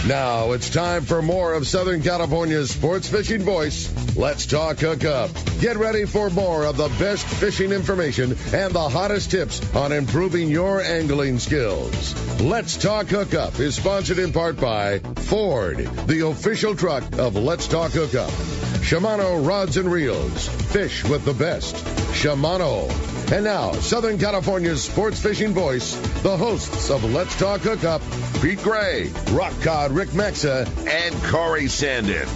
Now it's time for more of Southern California's sports fishing voice. Let's talk hookup. Get ready for more of the best fishing information and the hottest tips on improving your angling skills. Let's talk hookup is sponsored in part by Ford, the official truck of Let's Talk Hookup. Shimano Rods and Reels. Fish with the best. Shimano. And now, Southern California's sports fishing voice, the hosts of Let's Talk Hookup, Pete Gray, Rock Cod Rick Mexa, and Corey Sandin.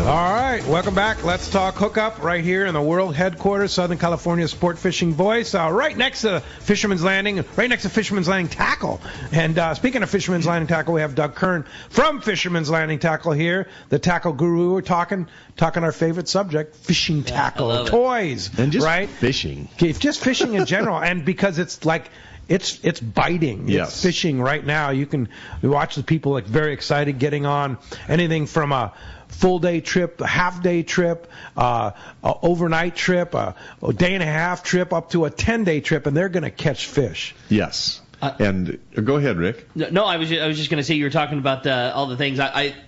All right, welcome back. Let's Talk Hookup right here in the world headquarters, Southern California Sport Fishing Voice, right next to Fisherman's Landing, right next to Fisherman's Landing Tackle. And speaking of Fisherman's Landing Tackle, we have Doug Kern from Fisherman's Landing Tackle here, the tackle guru. We're talking our favorite subject, fishing tackle, toys, and just right? fishing. Just fishing in general, and because it's like it's biting. Yes. It's fishing right now. You can watch the people like very excited getting on anything from a full-day trip, a half-day trip, a overnight trip, a day and a half trip, up to a 10-day trip, and they're going to catch fish. Yes. And go ahead, Rick. No, I was just going to say, you were talking about all the things.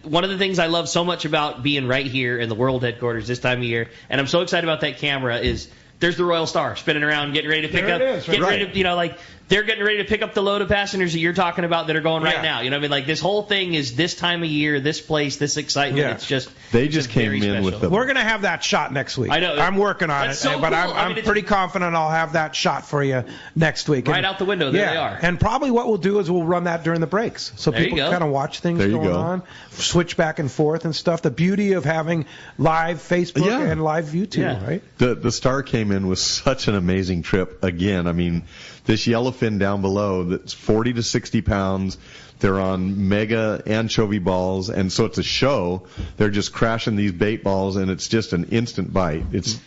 One of the things I love so much about being right here in the world headquarters this time of year, and I'm so excited about that camera, is there's the Royal Star spinning around, getting ready to pick up. It is, right. Ready to, like they're getting ready to pick up the load of passengers that you're talking about that are going right now. You know what I mean? Like this whole thing is this time of year, this place, this excitement. Yeah. It's just they just came in special. with the. We're going to have that shot next week. I know. I'm working on it, so but cool. I'm pretty confident I'll have that shot for you next week. Right out the window. There they are. And probably what we'll do is we'll run that during the breaks, so There people you go. kind of watch things going on, switch back and forth and stuff. The beauty of having live Facebook and live YouTube, right? The Star came in with such an amazing trip again. I mean, this yellowfin down below that's 40 to 60 pounds. They're on mega anchovy balls, and so it's a show. They're just crashing these bait balls, and it's just an instant bite. It's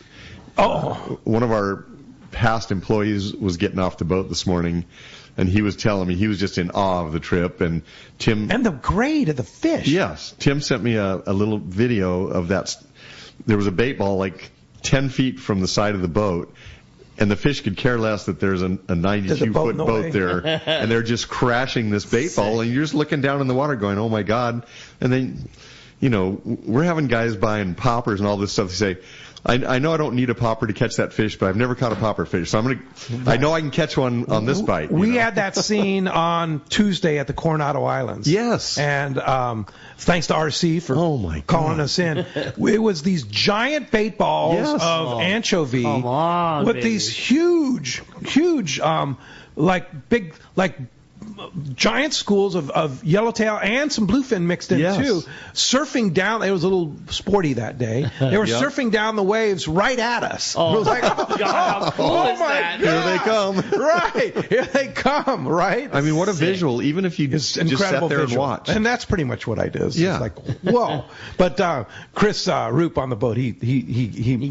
one of our past employees was getting off the boat this morning, and he was telling me he was just in awe of the trip. And Tim and the grade of the fish. Yes, Tim sent me a little video of that. There was a bait ball like 10 feet from the side of the boat. And the fish could care less that there's a 92-foot boat there, and they're just crashing this bait ball, and you're just looking down in the water going, oh, my God. And then, we're having guys buying poppers and all this stuff. They say, I know I don't need a popper to catch that fish, but I've never caught a popper fish, so I know I can catch one on this bite. We had that scene on Tuesday at the Coronado Islands. Yes. And thanks to RC for calling us in. It was these giant bait balls of anchovy with these huge, giant schools of yellowtail and some bluefin mixed in too, surfing down. It was a little sporty that day. They were surfing down the waves right at us. It was like, God, how cool is that? Here they come. Right, here they come. Right. I mean, what a visual! Even if you just sat there and watched. And that's pretty much what I did. It's like, whoa. But Chris Roop on the boat, he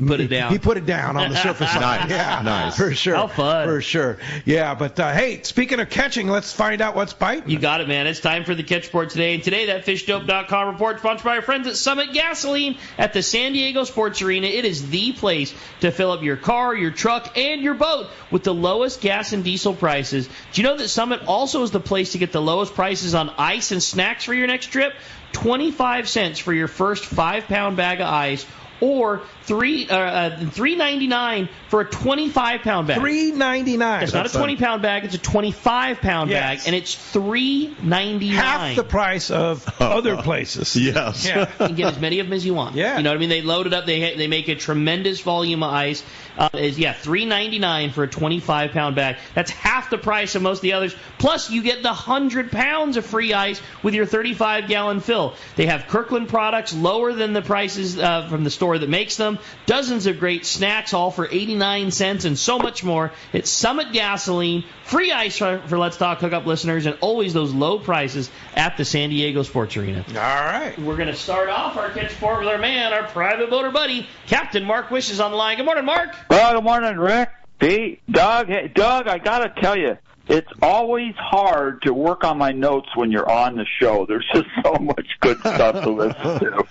put it down. He put it down on the surface. Nice. Yeah, nice. For sure. How fun. For sure. Yeah, but hey, speaking of catching, let's find out what's biting. You got it, man. It's time for the catch report today. And today, that FishDope.com report sponsored by our friends at Summit Gasoline at the San Diego Sports Arena. It is the place to fill up your car, your truck, and your boat with the lowest gas and diesel prices. Do you know that Summit also is the place to get the lowest prices on ice and snacks for your next trip? 25 cents for your first 5-pound bag of ice, or $3.99 for a 25-pound bag. $3.99. It's not a 20-pound bag; it's a 25-pound bag, and it's $3.99. Half the price of other places. Yes. Yeah, you can get as many of them as you want. Yeah. You know what I mean? They load it up. They make a tremendous volume of ice. $3.99 for a 25-pound bag. That's half the price of most of the others. Plus, you get the 100 pounds of free ice with your 35-gallon fill. They have Kirkland products lower than the prices from the store that makes them. Dozens of great snacks, all for 89 cents, and so much more. It's Summit Gasoline, free ice for Let's Talk Hookup listeners, and always those low prices at the San Diego Sports Arena. All right. We're going to start off our catch report with our man, our private boater buddy, Captain Mark Wish is on the line. Good morning, Mark. Well, good morning, Rick, Pete, Doug. Hey, Doug, I got to tell you, it's always hard to work on my notes when you're on the show. There's just so much good stuff to listen to.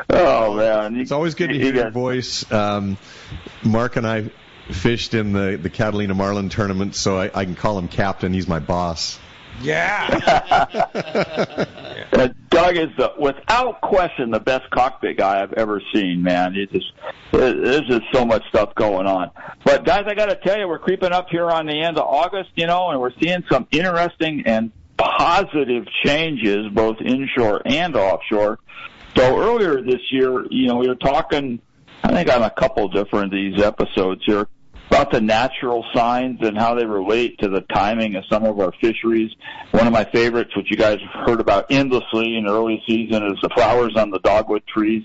Oh, man. It's always good to hear your voice. Mark and I fished in the Catalina Marlin tournament, so I can call him Captain. He's my boss. Yeah. Doug is without question the best cockpit guy I've ever seen, man. There's just so much stuff going on. But guys, I got to tell you, we're creeping up here on the end of August, and we're seeing some interesting and positive changes both inshore and offshore. So earlier this year, we were talking, I think on a couple different of these episodes here, about the natural signs and how they relate to the timing of some of our fisheries. One of my favorites, which you guys have heard about endlessly in early season, is the flowers on the dogwood trees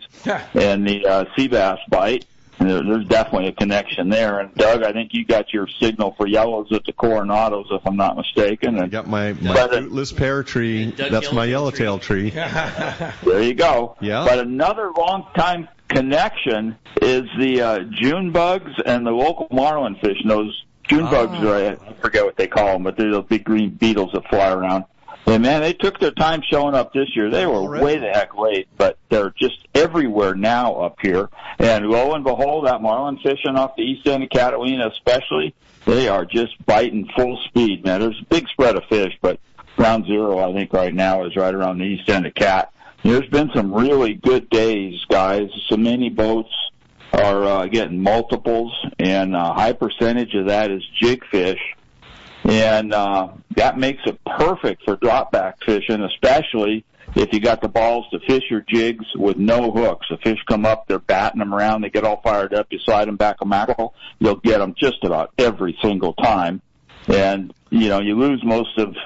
and the sea bass bite. And there's definitely a connection there. And Doug, I think you got your signal for yellows at the Coronados, if I'm not mistaken. And I got my fruitless pear tree. That's my yellowtail tree. There you go. Yeah. But another long-time connection is the June bugs and the local marlin fish. And those June bugs, I forget what they call them, but they're those big green beetles that fly around. And, man, they took their time showing up this year. They were way the heck late, but they're just everywhere now up here. And lo and behold, that marlin fishing off the east end of Catalina especially, they are just biting full speed, man. There's a big spread of fish, but ground zero, I think, right now is right around the east end of Cat. There's been some really good days, guys. So many boats are getting multiples, and a high percentage of that is jig fish. And that makes it perfect for drop back fishing, especially if you got the balls to fish your jigs with no hooks. The fish come up, they're batting them around, they get all fired up, you slide them back a mackerel, you'll get them just about every single time. And, you lose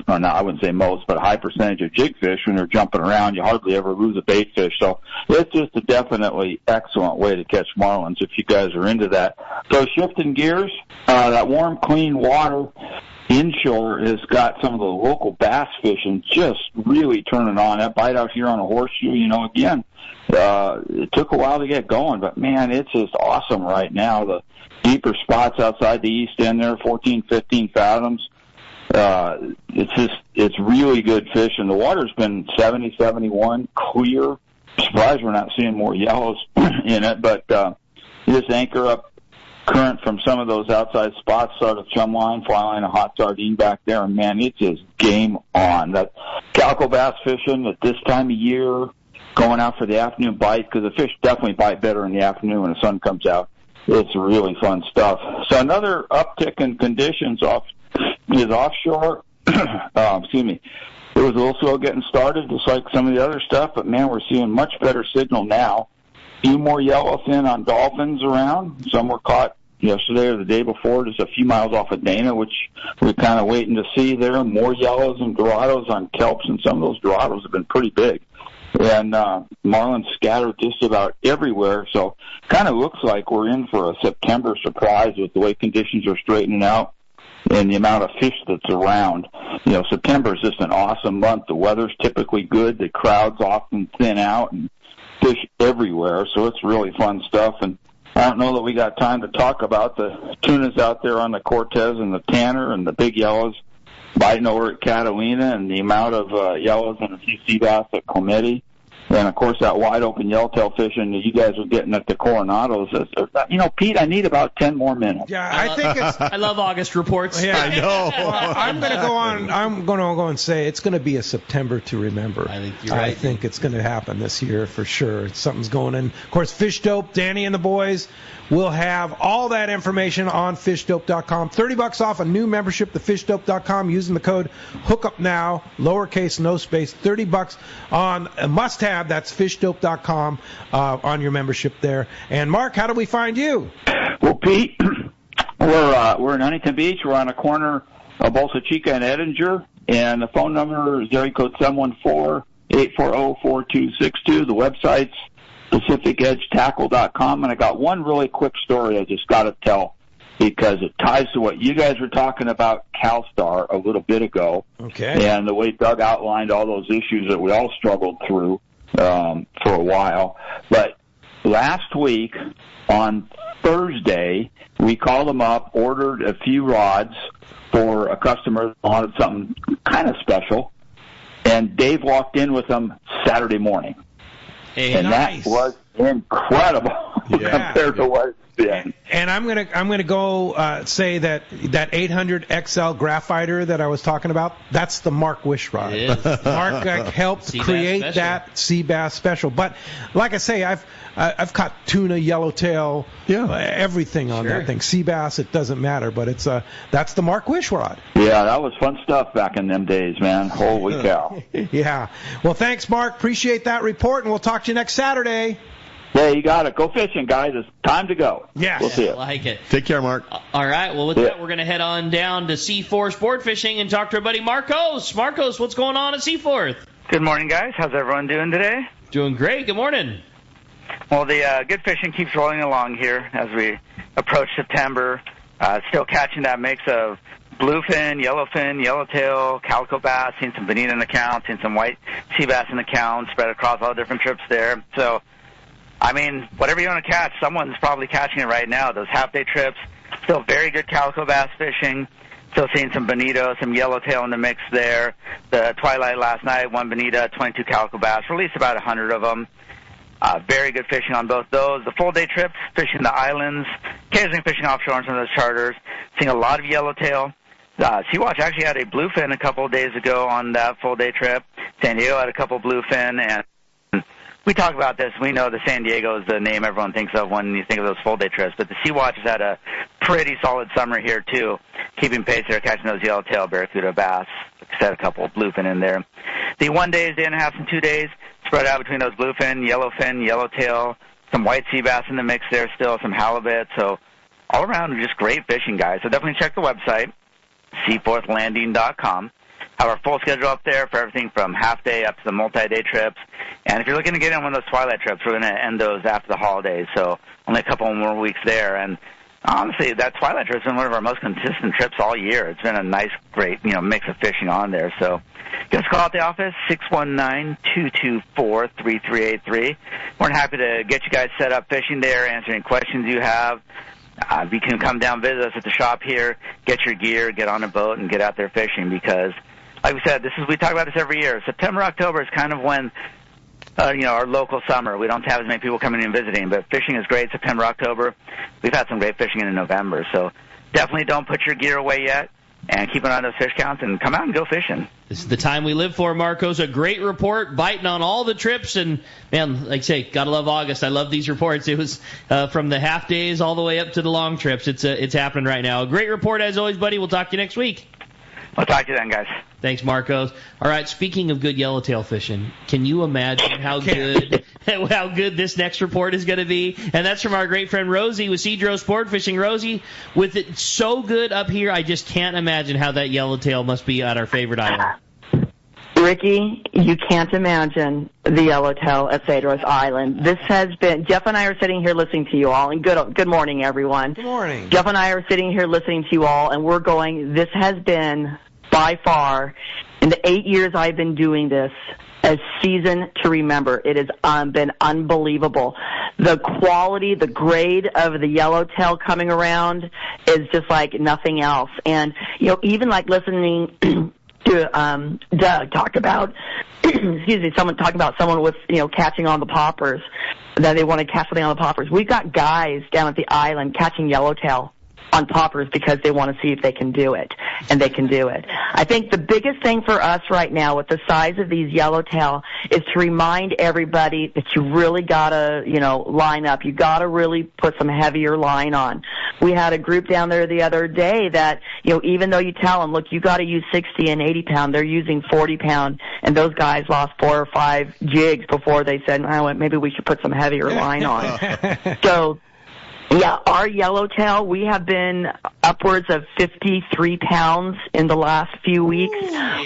I wouldn't say most, but a high percentage of jig fish when they're jumping around. You hardly ever lose a bait fish. So it's just a definitely excellent way to catch marlins if you guys are into that. So shifting gears, that warm, clean water inshore has got some of the local bass fishing just really turning on. That bite out here on a horseshoe, again, it took a while to get going, but man, it's just awesome right now. The deeper spots outside the east end there, 14, 15 fathoms. It's really good fishing. The water's been 70, 71, clear. Surprised we're not seeing more yellows in it, but you just anchor up current from some of those outside spots, start a chum line, fly line, a hot sardine back there, and man, it's just game on. That calico bass fishing at this time of year, going out for the afternoon bite, because the fish definitely bite better in the afternoon when the sun comes out. It's really fun stuff. So another uptick in conditions is offshore. Excuse me. It was a little slow getting started, just like some of the other stuff, but man, we're seeing much better signal now. Few more yellowfin on dolphins around. Some were caught yesterday or the day before, just a few miles off of Dana, which we're kind of waiting to see there. More yellows and dorados on kelps, and some of those dorados have been pretty big. And marlins scattered just about everywhere. So kind of looks like we're in for a September surprise with the way conditions are straightening out and the amount of fish that's around. September is just an awesome month. The weather's typically good. The crowds often thin out, and fish everywhere, so it's really fun stuff. And I don't know that we got time to talk about the tunas out there on the Cortez and the Tanner and the big yellows biting over at Catalina, and the amount of yellows and a few sea bass at Clementi. And, of course, that wide-open yellowtail fishing that you guys are getting at the Coronados. Pete, I need about 10 more minutes. Yeah, I think it's... I love August reports. Yeah, I know. I'm going to go on. I'm going to go and say it's going to be a September to remember. I think you're right. I think it's going to happen this year for sure. Something's going in. Of course, Fish Dope, Danny and the boys will have all that information on fishdope.com. $30 off a new membership to fishdope.com using the code HOOKUPNOW, lowercase, no space. $30 on a must-have. That's fishdope.com on your membership there. And Mark, how do we find you? Well, Pete, we're in Huntington Beach. We're on a corner of Bolsa Chica and Edinger, and the phone number is area code 714-840-4262. The website's PacificEdgeTackle.com, and I got one really quick story I just got to tell because it ties to what you guys were talking about CalStar a little bit ago. Okay. And the way Doug outlined all those issues that we all struggled through for a while. But last week on Thursday, we called them up, ordered a few rods for a customer that wanted something kind of special, and Dave walked in with them Saturday morning. Hey, and nice. That was incredible. compared to what it's been. And I'm gonna go say that 800 XL Graphiter that I was talking about, that's the Mark Wish rod. It is. Mark helped create that sea bass special. But like I say, I've caught tuna, yellowtail, everything on that thing. Sea bass, it doesn't matter, but that's the Mark Wish rod. Yeah, that was fun stuff back in them days, man. Holy cow. Yeah. Well, thanks, Mark. Appreciate that report, and we'll talk to you next Saturday. Yeah, you got it. Go fishing, guys. It's time to go. Yes. We'll see you. I like it. Take care, Mark. All right. Well, with that, we're going to head on down to Seaforth Sport Fishing and talk to our buddy Marcos. Marcos, what's going on at Seaforth? Good morning, guys. How's everyone doing today? Doing great. Good morning. Well, the good fishing keeps rolling along here as we approach September. Still catching that mix of bluefin, yellowtail, calico bass, seen some bonita in the count, seen some white sea bass in the count, spread across all the different trips there. So, I mean, whatever you want to catch, someone's probably catching it right now. Those half-day trips, still very good calico bass fishing. Still seeing some bonito, some yellowtail in the mix there. The twilight last night, 1 bonita, 22 calico bass, released about 100 of them. Very good fishing on both those. The full-day trips, fishing the islands, occasionally fishing offshore on some of those charters, seeing a lot of yellowtail. Sea-Watch actually had a bluefin a couple of days ago on that full-day trip. San Diego had a couple bluefin, and we talk about this. We know that San Diego is the name everyone thinks of when you think of those full-day trips, but the Sea-Watch has had a pretty solid summer here, too, keeping pace there, catching those yellowtail, barracuda, bass. Like I said, a couple of bluefin in there. The 1 days, day and a half, and 2 days, spread out between those bluefin, yellowtail, some white sea bass in the mix there still, some halibut. So all around, just great fishing, guys. So definitely check the website, seaforthlanding.com. Have our full schedule up there for everything from half-day up to the multi-day trips. And if you're looking to get in one of those twilight trips, we're going to end those after the holidays, so only a couple more weeks there. And honestly, that twilight trip's been one of our most consistent trips all year. It's been a nice, great, mix of fishing on there. So give us a call at the office, 619-224-3383. We're happy to get you guys set up fishing there, answer any questions you have. You can come down, visit us at the shop here, get your gear, get on a boat, and get out there fishing because, like we said, we talk about this every year. September, October is kind of when, our local summer. We don't have as many people coming in and visiting, but fishing is great September, October. We've had some great fishing in November, so definitely don't put your gear away yet. And keep an eye on those fish counts and come out and go fishing. This is the time we live for, Marcos. A great report, biting on all the trips. And, man, like I say, got to love August. I love these reports. It was from the half days all the way up to the long trips. It's happening right now. A great report as always, buddy. We'll talk to you next week. We'll talk to you then, guys. Thanks, Marcos. All right, speaking of good yellowtail fishing, can you imagine how good this next report is going to be? And that's from our great friend Rosie with Cedro Sport Fishing. Rosie, with it so good up here, I just can't imagine how that yellowtail must be at our favorite island. Ricky, you can't imagine the yellowtail at Cedros Island. This has been, Jeff and I are sitting here listening to you all, and good morning, everyone. Good morning. Jeff and I are sitting here listening to you all, and we're going, this has been, by far, in the 8 years I've been doing this, a season to remember. It has been unbelievable. The quality, the grade of the yellowtail coming around is just like nothing else. And, even like listening to Doug talk about, someone talking about someone with, catching on the poppers, that they want to catch something on the poppers. We've got guys down at the island catching yellowtail on poppers because they want to see if they can do it, and they can do it. I think the biggest thing for us right now with the size of these yellowtail is to remind everybody that you really gotta, line up. You gotta really put some heavier line on. We had a group down there the other day that, even though you tell them, look, you gotta use 60 and 80 pound, they're using 40 pound, and those guys lost 4 or 5 jigs before they said, maybe we should put some heavier line on. So, yeah, our yellowtail, we have been upwards of 53 pounds in the last few weeks.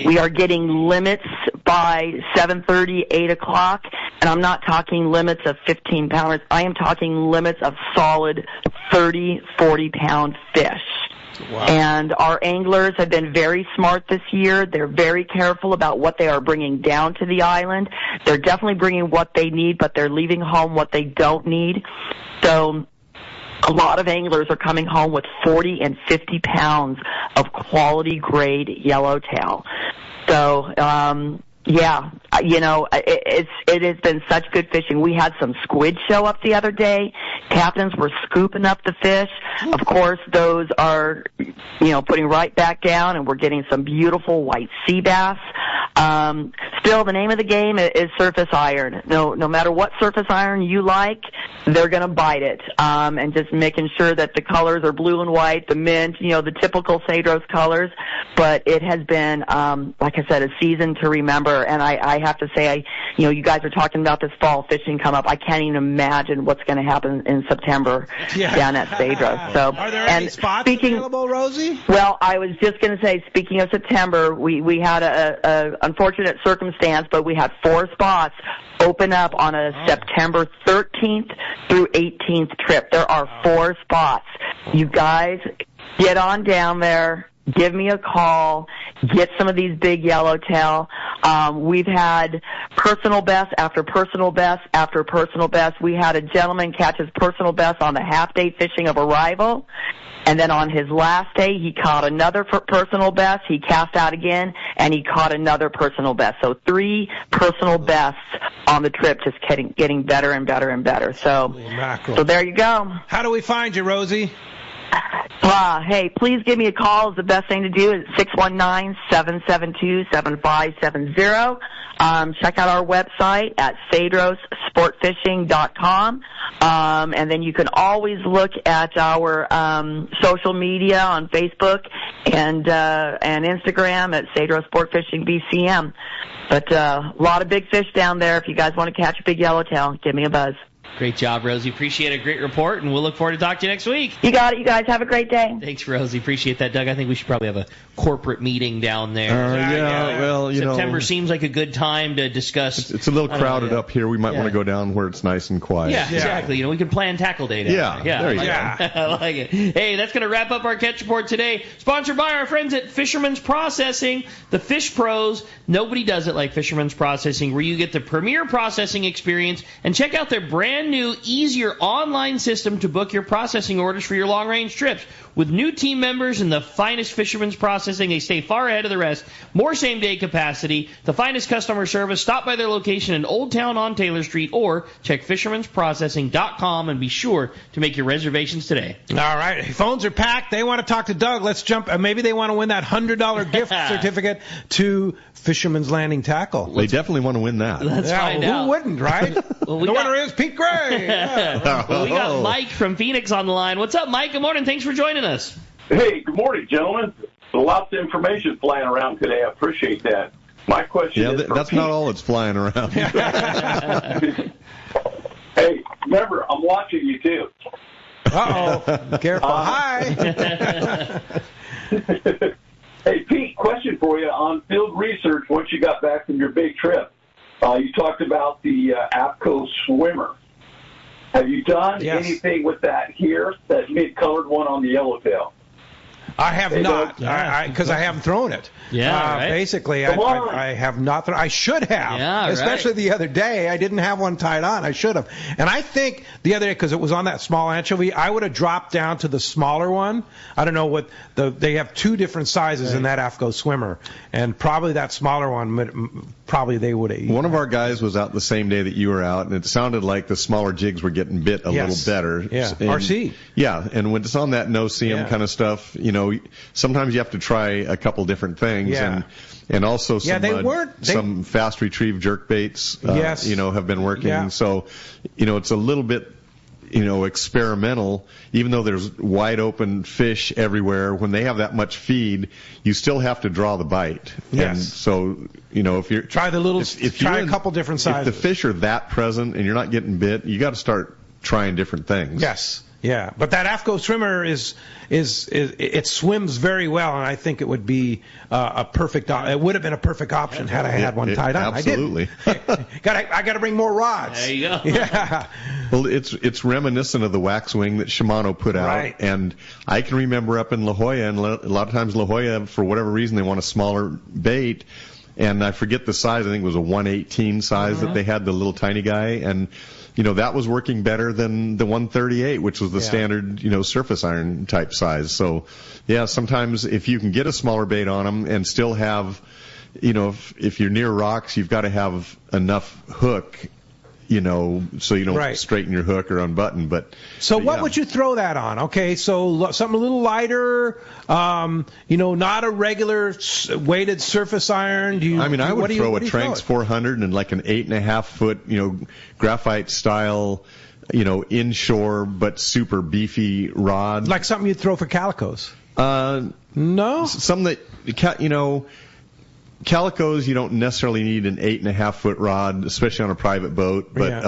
We are getting limits by 7:30, 8 o'clock, and I'm not talking limits of 15 pounders. I am talking limits of solid 30, 40-pound fish. Wow. And our anglers have been very smart this year. They're very careful about what they are bringing down to the island. They're definitely bringing what they need, but they're leaving home what they don't need. So a lot of anglers are coming home with 40 and 50 pounds of quality grade yellowtail. So, it has been such good fishing. We had some squid show up the other day. Captains were scooping up the fish. Of course, those are, putting right back down, and we're getting some beautiful white sea bass. Still, the name of the game is surface iron. No matter what surface iron you like, they're going to bite it. And just making sure that the colors are blue and white, the mint, the typical Cedros colors. But it has been, like I said, a season to remember. And I have to say, you guys are talking about this fall fishing come up. I can't even imagine what's going to happen in September down at Cedros. So, are there any spots available, Rosie? Well, I was just going to say, speaking of September, we had a unfortunate circumstance, but we had 4 spots open up on a September 13th through 18th trip. There are 4 spots. You guys get on down there. Give me a call. Get some of these big yellowtail. We've had personal best after personal best after personal best. We had a gentleman catch his personal best on the half-day fishing of arrival. And then on his last day, he caught another personal best. He cast out again, and he caught another personal best. So 3 personal bests on the trip, just getting better and better and better. So there you go. How do we find you, Rosie? Hey, please give me a call. The best thing to do is 619-772-7570. Check out our website at cedrossportfishing.com. And then you can always look at our social media on Facebook and Instagram at Cedros Sport Fishing BCM. But a lot of big fish down there. If you guys want to catch a big yellowtail, give me a buzz. Great job, Rosie. Appreciate a great report, and we'll look forward to talking to you next week. You got it. You guys have a great day. Thanks, Rosie. Appreciate that, Doug. I think we should probably have a corporate meeting down there. Well, September seems like a good time to discuss. It's a little crowded up here. We might want to go down where it's nice and quiet. Yeah, exactly. We can plan tackle day down there. There you go. I like it. Hey, that's going to wrap up our catch report today. Sponsored by our friends at Fisherman's Processing, the Fish Pros. Nobody does it like Fisherman's Processing, where you get the premier processing experience, and check out their brand new, easier online system to book your processing orders for your long-range trips. With new team members and the finest Fisherman's Processing, they stay far ahead of the rest. More same-day capacity, the finest customer service. Stop by their location in Old Town on Taylor Street, or check fishermansprocessing.com and be sure to make your reservations today. All right. Phones are packed. They want to talk to Doug. Let's jump. Maybe they want to win that $100 gift certificate to Fisherman's Landing Tackle. They definitely want to win that. Let's find out. Who wouldn't, right? The winner is Pete Gray. Well, we got Mike from Phoenix on the line. What's up, Mike? Good morning. Thanks for joining us. Hey, good morning, gentlemen. Lots of information flying around today. I appreciate that. My question is that's not all that's flying around. Hey, remember, I'm watching you too. Uh-oh. Careful. Hi. Hey, Pete, question for you on field research once you got back from your big trip. You talked about the APCO swimmer. Have you done anything with that here, that mid-colored one on the yellowtail? I have not, because I haven't thrown it. Right. Basically, I have not thrown. I should have, especially the other day. I didn't have one tied on. I should have. And I think the other day, because it was on that small anchovy, I would have dropped down to the smaller one. I don't know what they have 2 different sizes in that AFCO swimmer, and probably that smaller one, probably they would have eaten. One of our guys was out the same day that you were out, and it sounded like the smaller jigs were getting bit a little better. Yeah, RC. Yeah, and when it's on that no-see-em kind of stuff, sometimes you have to try a couple different things. And also some fast retrieve jerk baits, have been working. Yeah. So, it's a little bit, experimental. Even though there's wide open fish everywhere, when they have that much feed, you still have to draw the bite. Yes. And so, if you're try a couple different sizes. If the fish are that present and you're not getting bit, you got to start trying different things. Yes. Yeah, but that AFCO swimmer it swims very well, and I think it would be it would have been a perfect option had I had one tied on. Absolutely. I got to bring more rods. There you go. Yeah. Well, it's reminiscent of the waxwing that Shimano put out, and I can remember up in La Jolla, and a lot of times La Jolla, for whatever reason, they want a smaller bait. And I forget the size. I think it was a 118 size that they had, the little tiny guy, and that was working better than the 138, which was the standard, surface iron type size. So, sometimes if you can get a smaller bait on them and still have, if you're near rocks, you've got to have enough hook, so you don't straighten your hook or unbutton. But what would you throw that on? Okay, so something a little lighter, not a regular weighted surface iron. I would throw a Tranx 400 and like an 8.5 foot, graphite style, inshore but super beefy rod. Like something you'd throw for calicos. No. Something that, calicos, you don't necessarily need an 8.5 foot rod, especially on a private boat. But,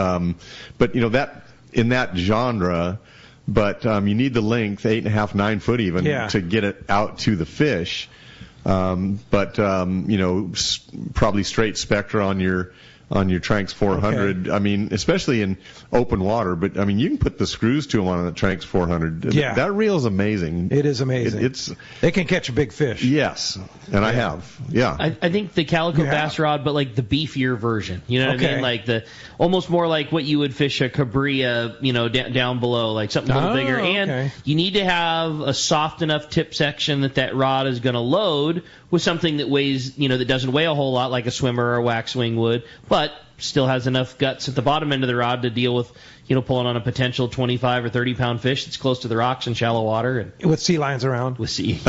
that in that genre, but you need the length, 8.5, 9 foot even, to get it out to the fish. Probably straight Spectra on your Tranx 400. Okay. Especially in open water, but you can put the screws to them on a Tranx 400. Yeah. That reel is amazing. It is amazing. They can catch a big fish. Yes. And I have. Yeah. I think the calico bass rod, but like the beefier version. You know what I mean? Like almost more like what you would fish a Cabria, down below, like something a little bigger. And you need to have a soft enough tip section that rod is going to load with something that weighs, that doesn't weigh a whole lot like a swimmer or a waxwing would, but still has enough guts at the bottom end of the rod to deal with, pulling on a potential 25 or 30 pound fish that's close to the rocks in shallow water. And with sea lions around. With sea.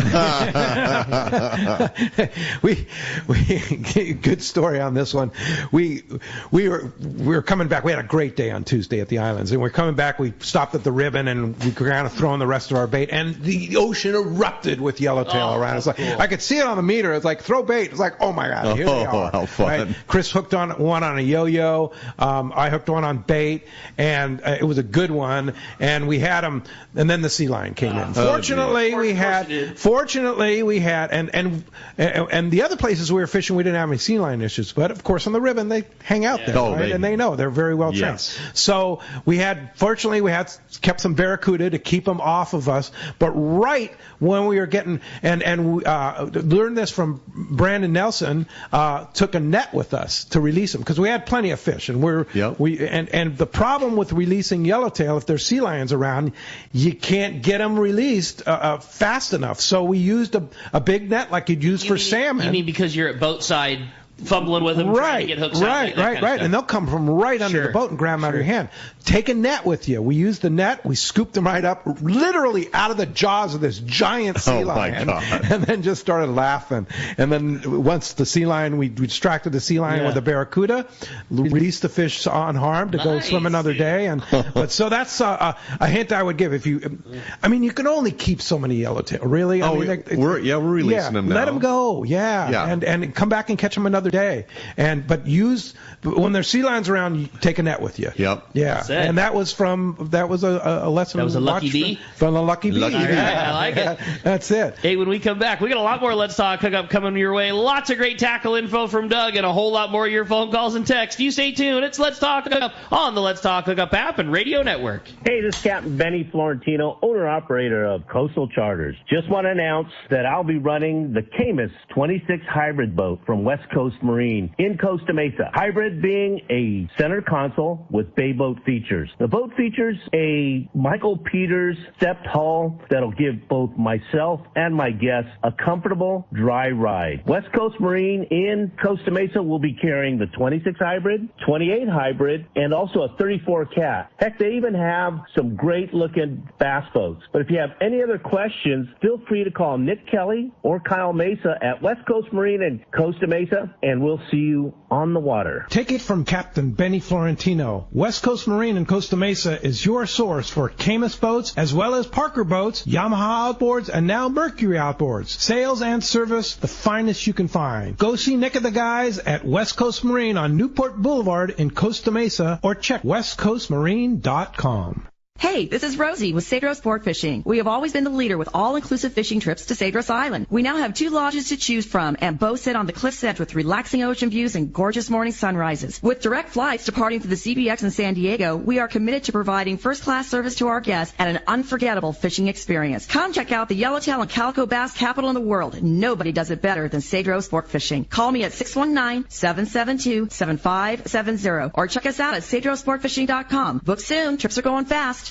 Good story on this one. We were coming back. We had a great day on Tuesday at the islands, and we're coming back. We stopped at the Ribbon, and we were kind of throwing the rest of our bait, and the ocean erupted with yellowtail around. It's like cool. I could see it on the meter. It's like throw bait. It's like, oh my God, here they are. How fun! Right? Chris hooked on one on a yo-yo. I hooked one on bait, and it was a good one. And we had them, and then the sea lion came in. Fortunately, we had, and the other places we were fishing, we didn't have any sea lion issues. But of course, on the Ribbon, they hang out there, right? And they know they're very well trained. Yes. So fortunately, we had kept some barracuda to keep them off of us. But right when we were getting, and we learned this from Brandon Nelson, took a net with us to release them because we had plenty of fish, and and the problem with releasing yellowtail, if there's sea lions around, you can't get them released fast enough. So we used a big net like you'd use for salmon. You mean because you're at boat side fumbling with them, trying to get hooks out? Right. And they'll come from right under the boat and grab them out of your hand. Take a net with you. We used the net. We scooped them right up, literally out of the jaws of this giant sea lion. My God. And then just started laughing. And then once the sea lion, we distracted the sea lion with a barracuda, released the fish unharmed to go swim another day. But so that's a hint I would give. If you can only keep so many yellowtail. Really? We're releasing them now. Let them go. And come back and catch them another day. But when there's sea lions around, you take a net with you. Yep. Yeah. And that was a lesson. That was a lucky bee? From the lucky bee. I like it. That's it. Hey, when we come back, we got a lot more Let's Talk Hookup coming your way. Lots of great tackle info from Doug and a whole lot more of your phone calls and texts. You stay tuned. It's Let's Talk Hookup on the Let's Talk Hookup app and radio network. Hey, this is Captain Benny Florentino, owner-operator of Coastal Charters. Just want to announce that I'll be running the Camus 26 hybrid boat from West Coast Marine in Costa Mesa. Hybrid being a center console with bay boat features. The boat features a Michael Peters stepped hull that'll give both myself and my guests a comfortable, dry ride. West Coast Marine in Costa Mesa will be carrying the 26 hybrid, 28 hybrid, and also a 34 cat. Heck, they even have some great-looking bass boats. But if you have any other questions, feel free to call Nick Kelly or Kyle Mesa at West Coast Marine in Costa Mesa, and we'll see you on the water. Take it from Captain Benny Florentino. West Coast Marine in Costa Mesa is your source for Camus boats as well as Parker boats, Yamaha outboards, and now Mercury outboards. Sales and service, the finest you can find. Go see Nick and the guys at West Coast Marine on Newport Boulevard in Costa Mesa or check westcoastmarine.com. Hey, this is Rosie with Cedros Sport Fishing. We have always been the leader with all-inclusive fishing trips to Cedros Island. We now have 2 lodges to choose from and both sit on the cliff's edge with relaxing ocean views and gorgeous morning sunrises. With direct flights departing to the CBX in San Diego, we are committed to providing first-class service to our guests and an unforgettable fishing experience. Come check out the yellowtail and calico bass capital in the world. Nobody does it better than Cedros Sport Fishing. Call me at 619-772-7570 or check us out at cedrosportfishing.com. Book soon. Trips are going fast.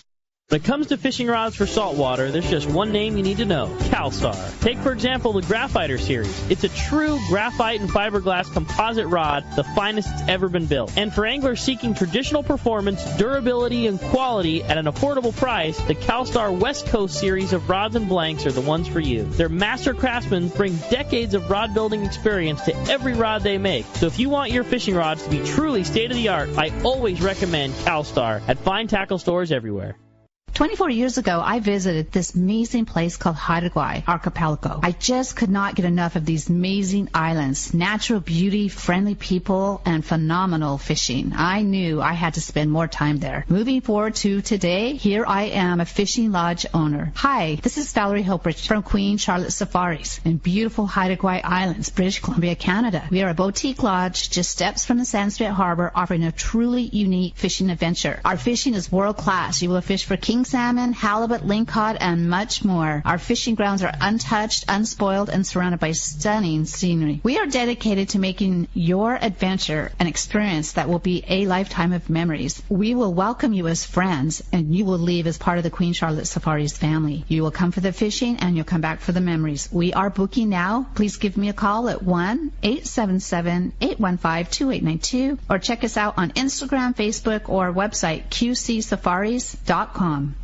When it comes to fishing rods for saltwater, there's just one name you need to know, CalStar. Take, for example, the Graphiter series. It's a true graphite and fiberglass composite rod, the finest it's ever been built. And for anglers seeking traditional performance, durability, and quality at an affordable price, the CalStar West Coast series of rods and blanks are the ones for you. Their master craftsmen bring decades of rod building experience to every rod they make. So if you want your fishing rods to be truly state-of-the-art, I always recommend CalStar at fine tackle stores everywhere. 24 years ago, I visited this amazing place called Hawaii Archipelago. I just could not get enough of these amazing islands, natural beauty, friendly people, and phenomenal fishing. I knew I had to spend more time there. Moving forward to today, here I am, a fishing lodge owner. Hi, this is Valerie Hopridge from Queen Charlotte Safaris in beautiful Hawaii Islands, British Columbia, Canada. We are a boutique lodge just steps from the Sanskrit Harbor, offering a truly unique fishing adventure. Our fishing is world class. You will fish for king salmon, halibut, lingcod, and much more. Our fishing grounds are untouched, unspoiled, and surrounded by stunning scenery. We are dedicated to making your adventure an experience that will be a lifetime of memories. We will welcome you as friends, and you will leave as part of the Queen Charlotte Safaris family. You will come for the fishing, and you'll come back for the memories. We are booking now. Please give me a call at 1-877-815-2892, or check us out on Instagram, Facebook, or website qcsafaris.com.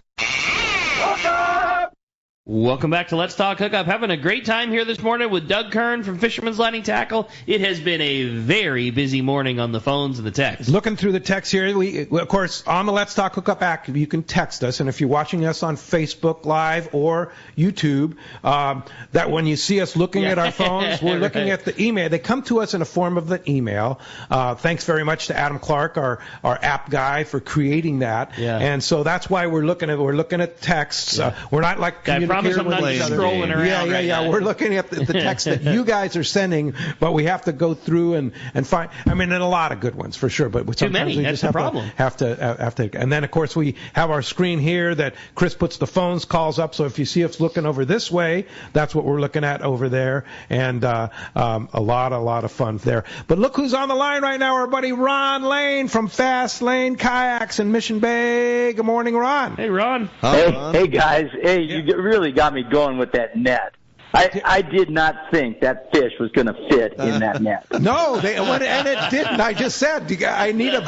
Welcome back to Let's Talk Hookup. Having a great time here this morning with Doug Kern from Fisherman's Landing Tackle. It has been a very busy morning on the phones and the texts. Looking through the text here, we of course, on the Let's Talk Hookup app, you can text us. And if you're watching us on Facebook Live or YouTube, that when you see us looking at our phones, we're looking at the email. They come to us in a form of the email. Thanks very much to Adam Clark, our app guy, for creating that. Yeah. And so that's why we're looking at texts. Yeah. We're not like I promise I'm not scrolling around. Yeah. We're looking at the text that you guys are sending, but we have to go through and find. I mean, and a lot of good ones for sure, but sometimes too many. We That's just the problem. Have to. And then of course we have our screen here that Chris puts the phones calls up. So if you see us looking over this way, that's what we're looking at over there, and a lot of fun there. But look who's on the line right now, our buddy Ron Lane from Fast Lane Kayaks in Mission Bay. Good morning, Ron. Hey, Ron. Hey guys. Hey, you really got me going with that net. I did not think that fish was going to fit in that net. No, and it didn't. I just said we need a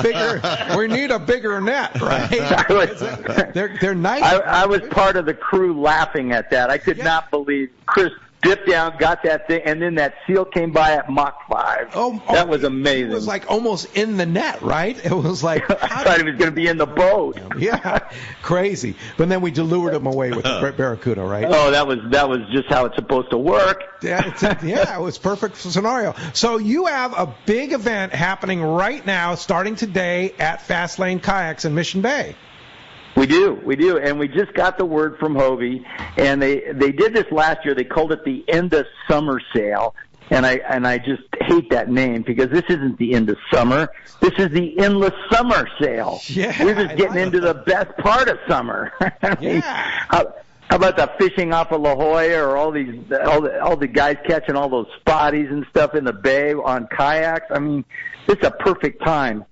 bigger net, right? They're nice. I was part of the crew laughing at that. I could not believe Chris dipped down, got that thing, and then that seal came by at Mach 5. That was amazing. It was like almost in the net, right? It was like I thought he was going to be in the boat. Yeah, crazy. But then we lured him away with the Barracuda, right? Oh, that was just how it's supposed to work. It was perfect scenario. So you have a big event happening right now, starting today at Fast Lane Kayaks in Mission Bay. We do, and we just got the word from Hobie, and they did this last year. They called it the End of Summer Sale, and I just hate that name because this isn't the end of summer. This is the Endless Summer Sale. Yeah, we're just getting into the best part of summer. How about the fishing off of La Jolla, or all the guys catching all those spotties and stuff in the bay on kayaks? I mean, it's a perfect time.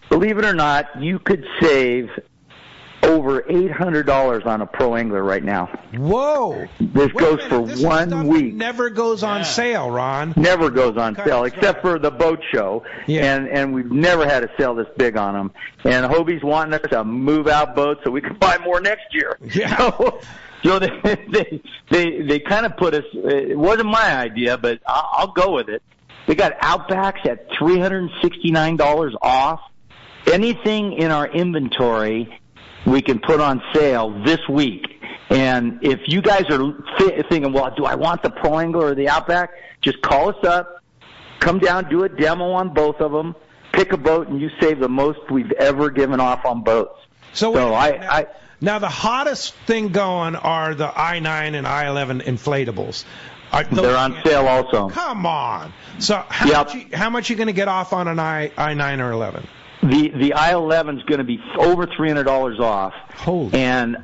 Believe it or not, you could save over $800 on a pro angler right now. Whoa! This goes for 1 week. Never goes on sale, Ron. Never goes on sale, except for the boat show. Yeah. And we've never had a sale this big on them. And Hobie's wanting us to move out boats so we can buy more next year. Yeah. So they kind of put us. It wasn't my idea, but I'll go with it. They got Outbacks at $369 off. Anything in our inventory we can put on sale this week. And if you guys are thinking, well, do I want the Pro Angler or the Outback? Just call us up, come down, do a demo on both of them, pick a boat, and you save the most we've ever given off on boats. Now the hottest thing going are the I-9 and I-11 inflatables. They're on sale also. Come on. So how much are you going to get off on an I-9 or 11? the I-11 is going to be over $300 off. Holy. And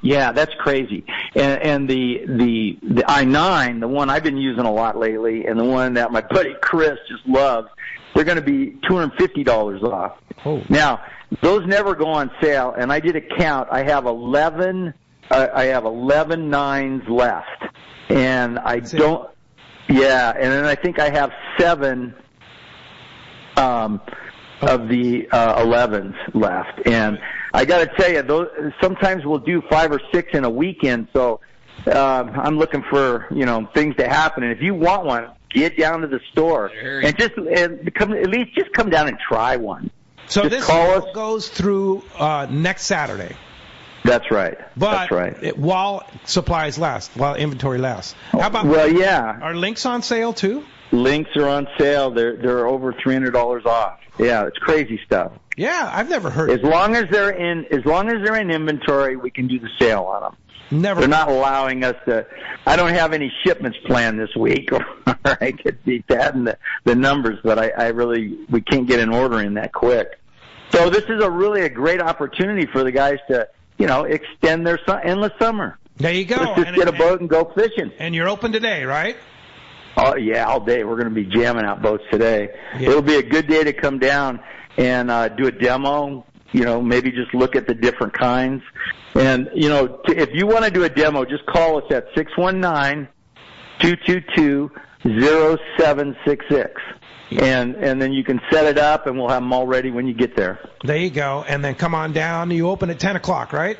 yeah, that's crazy. And the I-9, the one I've been using a lot lately, and the one that my buddy Chris just loves, they're going to be $250 off. Oh. Now, those never go on sale, and I did a count. I have 11 9s left, and and then I think I have 7 of the 11s left. And I got to tell you, those sometimes we'll do 5 or 6 in a weekend. So I'm looking for things to happen. And if you want one, get down to the store and just come down and try one. So just this call us. Goes through next Saturday. That's right. But that's right. While supplies last, while inventory lasts. How about? Well, yeah. Are links on sale too? Links are on sale. They're over $300 off. Yeah, it's crazy stuff. Yeah, I've never heard. As long as they're in inventory, we can do the sale on them. Never. They're not allowing us to. I don't have any shipments planned this week, or I could be adding the numbers, but we can't get an order in that quick. So this is a great opportunity for the guys to extend their endless summer. There you go. Let's just get a boat and go fishing. And you're open today, right? Oh yeah, all day. We're going to be jamming out boats today. Yeah. It'll be a good day to come down and do a demo. Maybe just look at the different kinds. And if you want to do a demo, just call us at 619-222-0766. And then you can set it up, and we'll have them all ready when you get there. There you go. And then come on down. You open at 10 o'clock, right?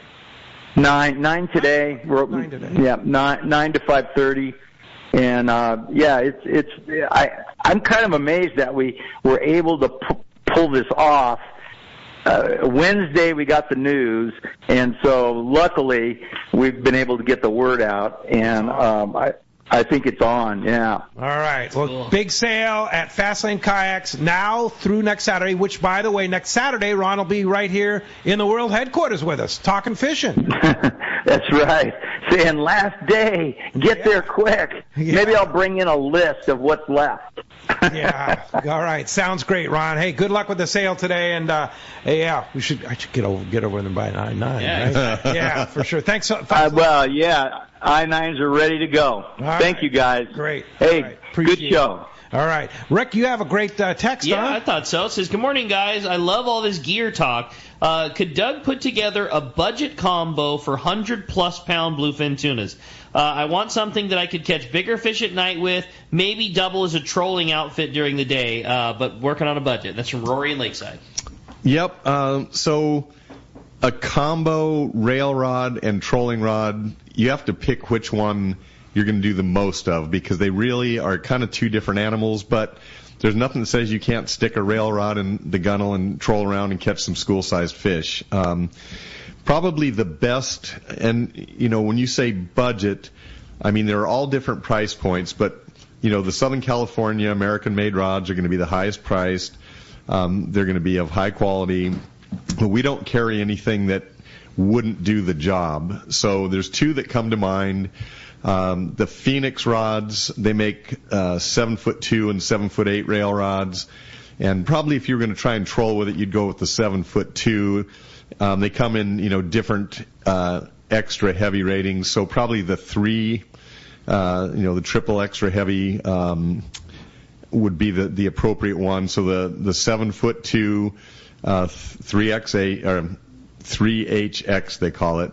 9 today. We're open. 9 today. Yeah, 9 to 5:30. And I'm kind of amazed that we were able to pull this off. Wednesday we got the news, and so luckily we've been able to get the word out, and I think it's on, yeah. All right. Well, cool. Big sale at Fastlane Kayaks now through next Saturday, which, by the way, next Saturday, Ron will be right here in the world headquarters with us, talking fishing. That's right. Saying last day, get there quick. Yeah. Maybe I'll bring in a list of what's left. Yeah. All right. Sounds great, Ron. Hey, good luck with the sale today. And I should get over them by 9. Yeah. Right? Yeah, for sure. Thanks. Well, yeah. I-9s are ready to go. Thank you, guys. Great. Hey, good show. All right. Rick, you have a great text, Yeah, huh? I thought so. It says, good morning, guys. I love all this gear talk. Could Doug put together a budget combo for 100-plus pound bluefin tunas? I want something that I could catch bigger fish at night with, maybe double as a trolling outfit during the day, but working on a budget. That's from Rory in Lakeside. Yep. So a combo rail rod and trolling rod, you have to pick which one you're going to do the most of, because they really are kind of two different animals, but there's nothing that says you can't stick a rail rod in the gunnel and troll around and catch some school-sized fish. Probably the best, and when you say budget, I mean there are all different price points, but the Southern California American-made rods are going to be the highest priced. They're going to be of high quality. We don't carry anything that wouldn't do the job. So there's two that come to mind. The Phoenix rods, they make 7'2" and 7'8" rail rods, and probably if you were going to try and troll with it, you'd go with the 7'2". They come in different extra heavy ratings, so probably the 3, the triple extra heavy would be the appropriate one. So the 7'2", 3XA or 3HX they call it,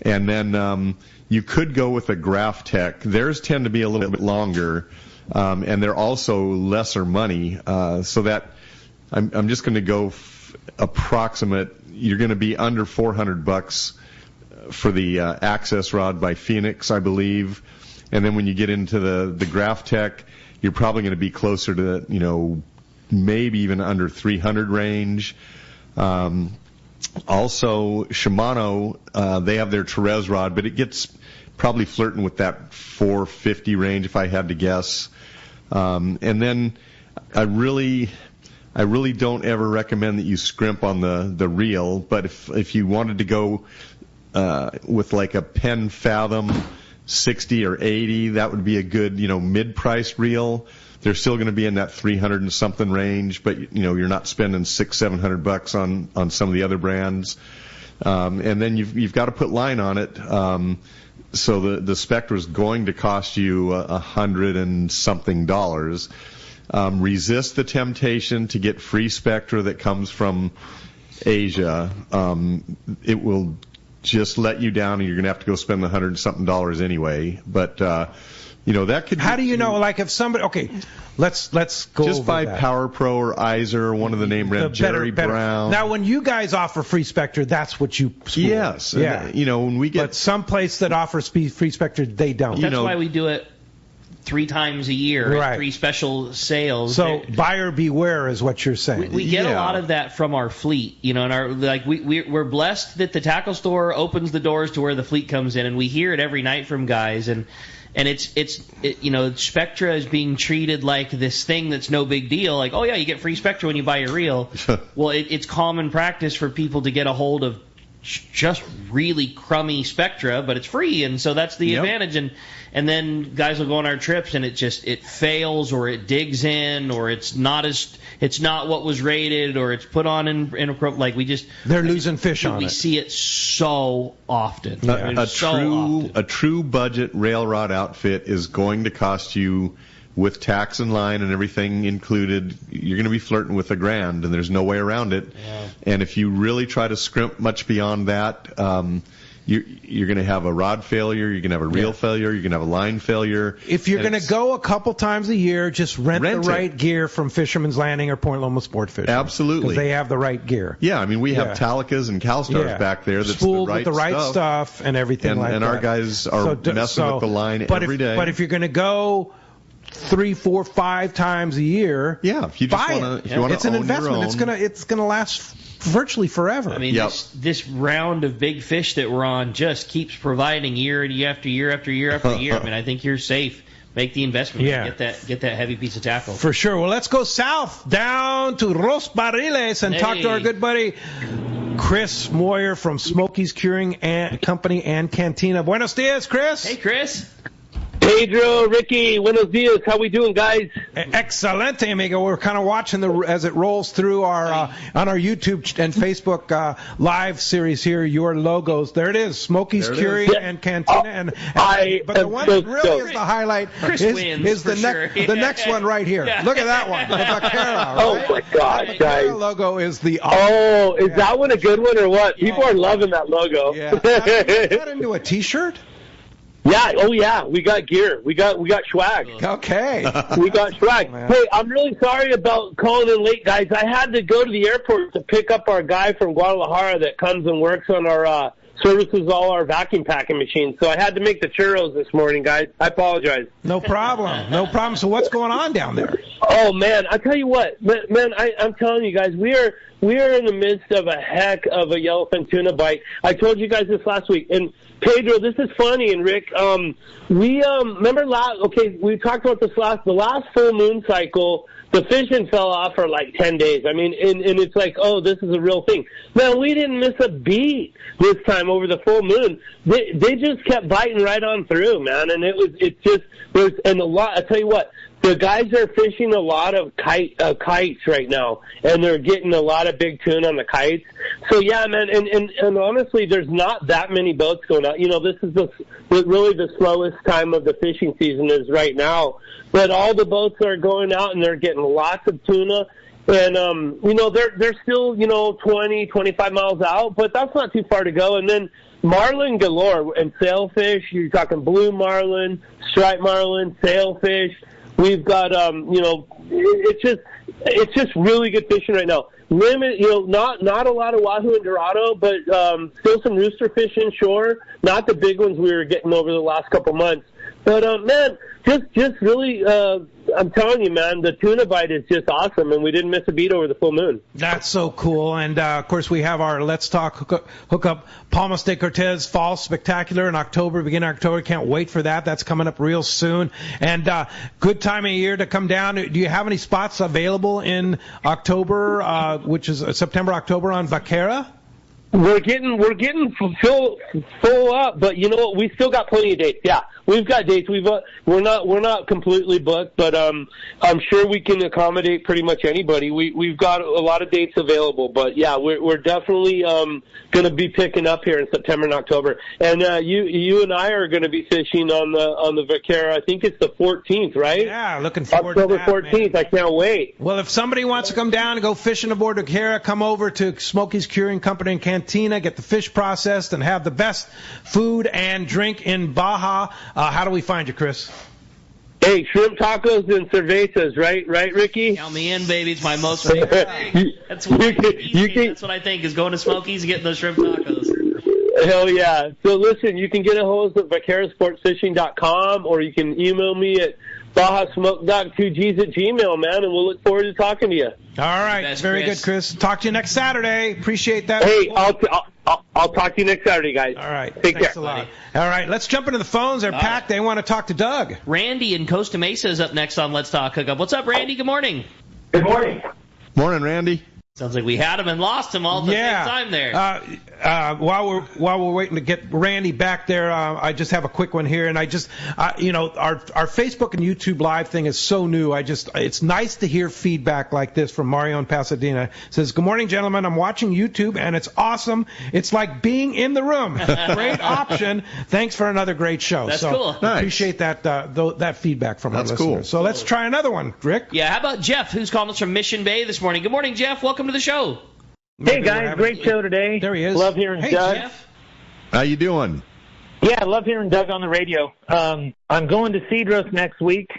and then you could go with a Graph Tech. Theirs tend to be a little bit longer, and they're also lesser money. So that I'm just going to go approximate. You're going to be under $400 for the Access rod by Phoenix, I believe. And then when you get into the Graph Tech, you're probably going to be closer to maybe even under 300 range. Also, Shimano, they have their Therese rod, but it gets probably flirting with that 450 range if I had to guess. And then I really don't ever recommend that you scrimp on the reel, but if you wanted to go with like a Penn Fathom 60 or 80, that would be a good mid-price reel. they're still going to be in that 300 and something range, but you're not spending $600-700 on some of the other brands. And then you've got to put line on it. So the Spectra is going to cost you $100 and something. Resist the temptation to get free Spectra that comes from Asia. It will just let you down, and you're going to have to go spend the $100 and something anyway. But that could. How do you know? Like if somebody, okay, let's go just over buy that. Power Pro or Iser, one of the name brand, Jerry Brown. Now, when you guys offer free Spectra, that's what you spool. Yes, yeah. And, when we get, but some place that offers free Spectra, they don't. That's why we do it 3 times a year, right. 3 special sales. So buyer beware is what you're saying. We get a lot of that from our fleet, and we're blessed that the tackle store opens the doors to where the fleet comes in, and we hear it every night from guys, and Spectra is being treated like this thing that's no big deal, like, oh yeah, you get free Spectra when you buy a reel. Well, it's common practice for people to get a hold of just really crummy Spectra, but it's free, and so that's the advantage. And then guys will go on our trips, and it fails, or it digs in, or it's not what was rated, or it's put on in they're losing fish on it. We see it so often. A true budget rail rod outfit is going to cost you, with tax and line and everything included, you're going to be flirting with $1,000, and there's no way around it. Yeah. And if you really try to scrimp much beyond that, you're going to have a rod failure, you're going to have a reel failure, you're going to have a line failure. If you're going to go a couple times a year, just rent the right gear from Fisherman's Landing or Point Loma Sport Fishing. Absolutely. Because they have the right gear. Yeah, I mean, we have Talicas and CalStars back there that's spooled the right with the right stuff and everything like that. And our guys are messing with the line every day. But if you're going to go 3, 4, 5 times a year, if you just want to, it's an investment. It's gonna last virtually forever. I mean, this round of big fish that we're on just keeps providing year after year after year after year. I mean, I think you're safe. Make the investment. Get that heavy piece of tackle. For sure. Well, let's go south down to Los Barriles and talk to our good buddy Chris Moyer from Smokey's Curing Company and Cantina. Buenos dias, Chris. Hey, Chris. Pedro, Ricky, buenos dias. How we doing, guys? Excelente, amigo. We're kind of watching as it rolls through our on our YouTube and Facebook live series here. Your logos, there it is, Smokey's Curing and Cantina. But the one that really is the highlight is the next one right here. Yeah. Look at that one, the Vaquera. Right? Oh my gosh, guys! The logo is the. Is that one a good one or what? People are loving that logo. Yeah. Is that into a T-shirt? Yeah, oh yeah, we got gear. We got swag. Okay. We got swag. Hey, I'm really sorry about calling in late, guys. I had to go to the airport to pick up our guy from Guadalajara that comes and works on our services all our vacuum packing machines. So I had to make the churros this morning, guys. I apologize. No problem. No problem. So what's going on down there? Oh man, I tell you what, man, I'm telling you guys, we are in the midst of a heck of a yellowfin tuna bite. I told you guys this last week, and Pedro, this is funny, and Rick, we remember we talked about the last full moon cycle. The fishing fell off for like 10 days. I mean, and it's like, oh, this is a real thing. Man, we didn't miss a beat this time over the full moon. They just kept biting right on through, man, and I tell you what. The guys are fishing a lot of kites right now, and they're getting a lot of big tuna on the kites. So yeah, man, and honestly, there's not that many boats going out. This is really the slowest time of the fishing season is right now. But all the boats are going out, and they're getting lots of tuna. And they're still 20, 25 miles out, but that's not too far to go. And then marlin galore and sailfish. You're talking blue marlin, striped marlin, sailfish. We've got, it's just really good fishing right now. Not a lot of wahoo and dorado, but still some rooster fish inshore. Not the big ones we were getting over the last couple months. But man, just really, I'm telling you, man, the tuna bite is just awesome, and we didn't miss a beat over the full moon. That's so cool. And of course, we have our Let's Talk Hookup Palmas de Cortez Fall Spectacular in October, beginning of October. Can't wait for that. That's coming up real soon. And good time of year to come down. Do you have any spots available in October, which is September, October on Vaquera? We're getting full up, but you know what? We still got plenty of dates. Yeah, we've got dates. We're not completely booked, but I'm sure we can accommodate pretty much anybody. We've got a lot of dates available, but yeah, we're definitely going to be picking up here in September and October. And you and I are going to be fishing on the Vaquera. I think it's the 14th, right? Yeah, looking forward October to that, 14th. Man. I can't wait. Well, if somebody wants to come down and go fishing aboard the Vaquera, come over to Smokey's Curing Company in Cantina, get the fish processed, and have the best food and drink in Baja. How do we find you, Chris? Hey, shrimp tacos and cervezas, right, Ricky? Count me in, baby. It's my most favorite thing. That's what I think is going to Smokey's and getting those shrimp tacos. Hell yeah. So listen, you can get a hold of VaqueraSportsFishing.com, or you can email me at BajaSmokeDoc2Gs@gmail, man, and we'll look forward to talking to you. All right. Best, Very Chris. good, Chris. Talk to you next Saturday. Appreciate that. Hey, I'll talk to you next Saturday, guys. All right. Take Thanks care. a lot. All right. Let's jump into the phones. They're packed. They want to talk to Doug. Randy in Costa Mesa is up next on Let's Talk Hookup. What's up, Randy? Good morning. Good morning. Morning, Randy. Sounds like we had him and lost him all at the same time there. While we're waiting to get Randy back there, I just have a quick one here, and our Facebook and YouTube Live thing is so new. It's nice to hear feedback like this from Mario in Pasadena. It says, "Good morning, gentlemen. I'm watching YouTube, and it's awesome. It's like being in the room. Great option. Thanks for another great show." That's so cool. Nice. Appreciate that feedback from our That's listeners. cool. So let's try another one, Rick. Yeah, how about Jeff, who's calling us from Mission Bay this morning? Good morning, Jeff. Welcome to the show. Hey guys, great show today. There he is. Love hearing Hey, Doug. Jeff. How you doing? Yeah, I love hearing Doug on the radio. I'm going to Cedros next week.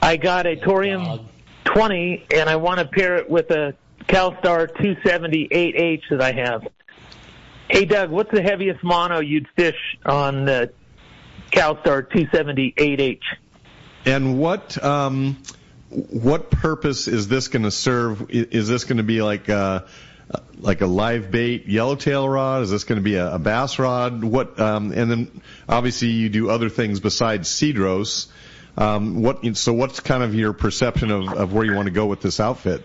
I got a Torium 20, and I want to pair it with a CalStar 278H that I have. Hey Doug, what's the heaviest mono you'd fish on the CalStar 278H? And what purpose is this going to serve? Is this going to be like a live bait yellowtail rod? Is this going to be a bass rod? And then obviously you do other things besides Cedros. So what's kind of your perception of where you want to go with this outfit?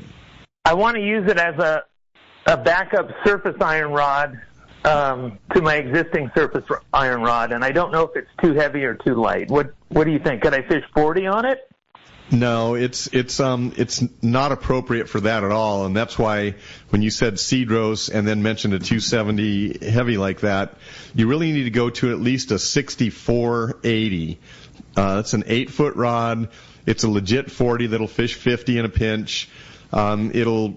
I want to use it as a backup surface iron rod to my existing surface iron rod, and I don't know if it's too heavy or too light. What do you think? Could I fish 40 on it? No, it's not appropriate for that at all, and that's why when you said Cedros and then mentioned a 270 heavy like that, you really need to go to at least a 6480. It's an 8-foot rod. It's a legit 40 that'll fish 50 in a pinch. It'll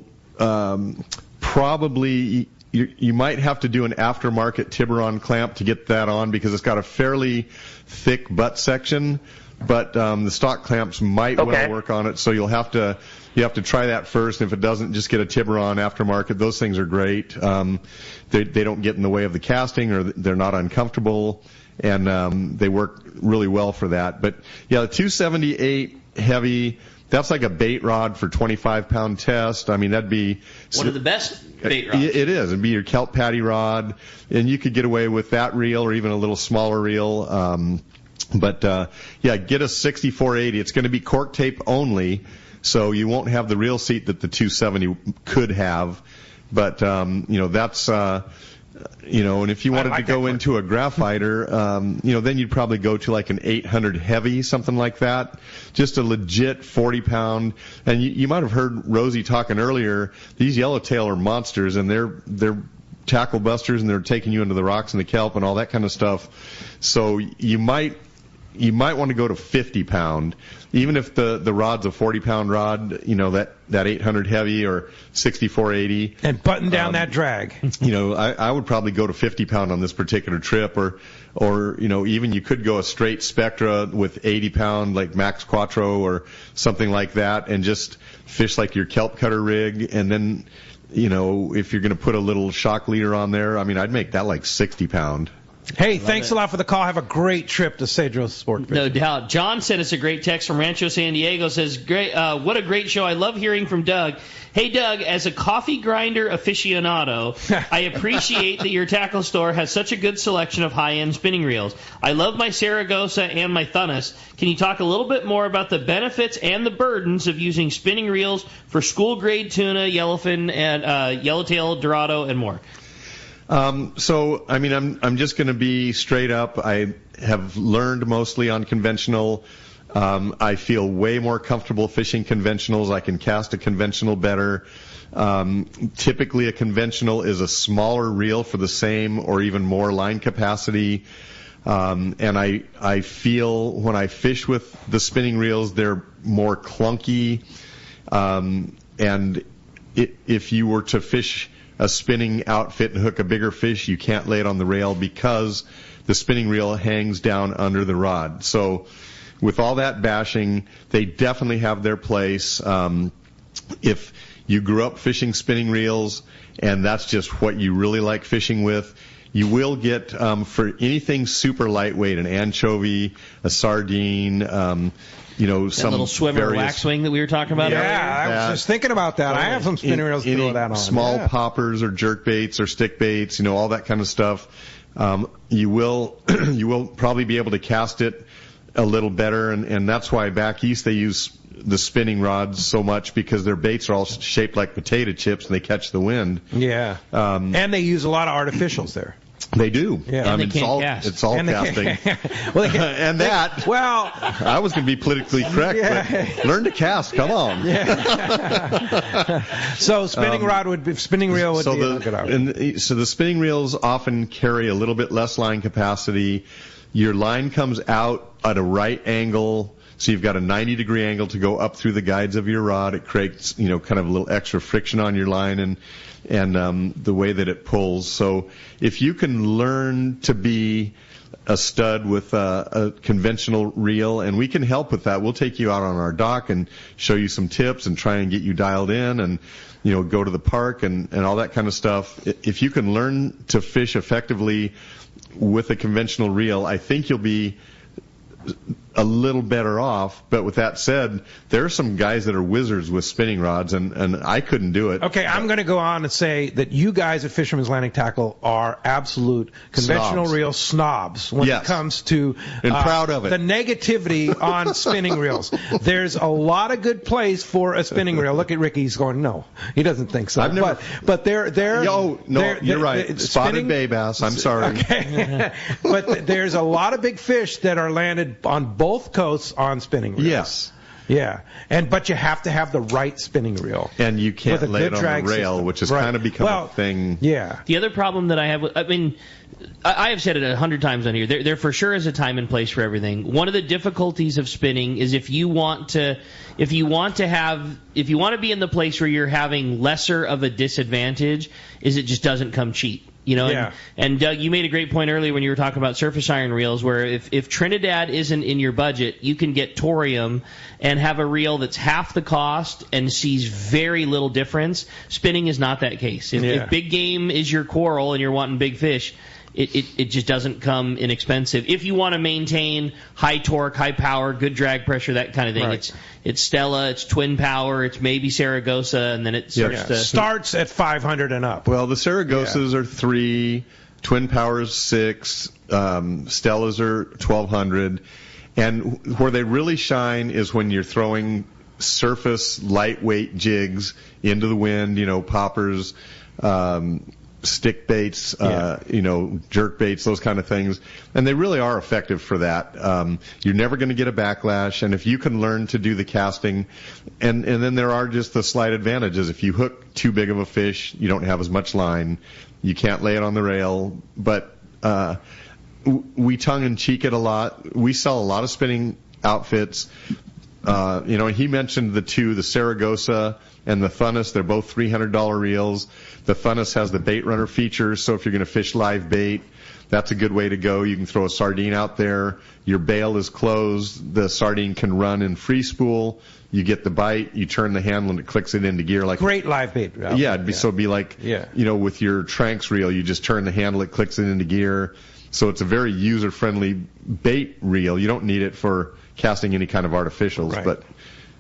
probably you might have to do an aftermarket Tiburon clamp to get that on because it's got a fairly thick butt section. But the stock clamps might well work on it, so you have to try that first. And if it doesn't, just get a Tiburon aftermarket. Those things are great. They don't get in the way of the casting, or they're not uncomfortable, and they work really well for that. But yeah, the 278 heavy, that's like a bait rod for 25-pound test. I mean, that'd be one of the best bait rods. It is. It'd be your kelp patty rod, and you could get away with that reel or even a little smaller reel. But get a 6480. It's going to be cork tape only, so you won't have the reel seat that the 270 could have. But that's and if you wanted to go into a graphiter, then you'd probably go to like an 800 heavy, something like that. Just a legit 40-pound. And you might have heard Rosie talking earlier. These yellowtail are monsters, and they're tackle busters, and they're taking you into the rocks and the kelp and all that kind of stuff. So you might want to go to 50-pound, even if the rod's a 40-pound rod, that 800 heavy or 6480. And button down that drag. I would probably go to 50-pound on this particular trip, or even you could go a straight Spectra with 80-pound, like Max Quattro or something like that, and just fish like your kelp cutter rig. And then, if you're going to put a little shock leader on there, I mean, I'd make that like 60-pound. Hey, thanks a lot for the call. Have a great trip to Cedros Sport Fishing. No doubt. John sent us a great text from Rancho San Diego. Says, "Great, what a great show. I love hearing from Doug. Hey, Doug, as a coffee grinder aficionado, I appreciate that your tackle store has such a good selection of high-end spinning reels. I love my Saragossa and my Thunnus. Can you talk a little bit more about the benefits and the burdens of using spinning reels for school-grade tuna, yellowfin, and yellowtail, dorado, and more?" So, I mean, I'm just going to be straight up. I have learned mostly on conventional. I feel way more comfortable fishing conventionals. I can cast a conventional better. Typically, a conventional is a smaller reel for the same or even more line capacity. And I feel when I fish with the spinning reels, they're more clunky. And if you were to fish a spinning outfit and hook a bigger fish, you can't lay it on the rail because the spinning reel hangs down under the rod. So with all that bashing, they definitely have their place. If you grew up fishing spinning reels and that's just what you really like fishing with, you will get, for anything super lightweight, an anchovy, a sardine, some little swimmer waxwing that we were talking about earlier. I was just thinking about that. I have some spinning reels to throw that on. Small poppers or jerk baits or stick baits, all that kind of stuff. You will probably be able to cast it a little better, and that's why back east they use the spinning rods so much, because their baits are all shaped like potato chips and they catch the wind. Yeah. And they use a lot of artificials there. They do. Yeah. And they can't cast. It's all casting. I was going to be politically correct, but learn to cast. Come on. Yeah. So spinning reel would be a good option. So the spinning reels often carry a little bit less line capacity. Your line comes out at a right angle, so you've got a 90-degree angle to go up through the guides of your rod. It creates, kind of a little extra friction on your line and the way that it pulls. So if you can learn to be a stud with a conventional reel, and we can help with that. We'll take you out on our dock and show you some tips and try and get you dialed in and, go to the park and all that kind of stuff. If you can learn to fish effectively with a conventional reel, I think you'll be a little better off. But with that said, there are some guys that are wizards with spinning rods, and I couldn't do it. Okay, I'm going to go on and say that you guys at Fisherman's Landing Tackle are absolute conventional reel snobs when it comes to proud of it. The negativity on spinning reels. There's a lot of good place for a spinning reel. Look at Ricky, he's going, no, he doesn't think so. I've never, but they're you're right. Spotted bay bass. I'm sorry. Okay. But there's a lot of big fish that are landed on both coasts on spinning reels. Yes. Yeah, but you have to have the right spinning reel. And you can't lay it on the rail, system. Which has kind of become a thing. Yeah. The other problem that I have, I have said it 100 times on here. There for sure is a time and place for everything. One of the difficulties of spinning is if you want to be in the place where you're having lesser of a disadvantage, is it just doesn't come cheap. And Doug, you made a great point earlier when you were talking about surface iron reels, where if Trinidad isn't in your budget, you can get Torium and have a reel that's half the cost and sees very little difference. Spinning is not that case. If big game is your quarrel and you're wanting big fish, it just doesn't come inexpensive. If you want to maintain high torque, high power, good drag pressure, that kind of thing, it's Stella, it's Twin Power, it's maybe Saragossa, and then it starts at 500 and up. Well, the Saragossas are 3, Twin Powers 6, Stellas are 1,200, and where they really shine is when you're throwing surface lightweight jigs into the wind, poppers, stick baits, jerk baits, those kind of things. And they really are effective for that. You're never going to get a backlash. And if you can learn to do the casting, and then there are just the slight advantages. If you hook too big of a fish, you don't have as much line. You can't lay it on the rail. But we tongue-in-cheek it a lot. We sell a lot of spinning outfits. He mentioned the Saragossa and the Funness. They're both $300 reels. The Funness has the bait runner feature, so if you're going to fish live bait, that's a good way to go. You can throw a sardine out there. Your bail is closed. The sardine can run in free spool. You get the bite. You turn the handle, and it clicks it into gear. Great live bait. So it'd be like, with your Tranks reel, you just turn the handle, it clicks it into gear. So it's a very user-friendly bait reel. You don't need it for casting any kind of artificials. Right. But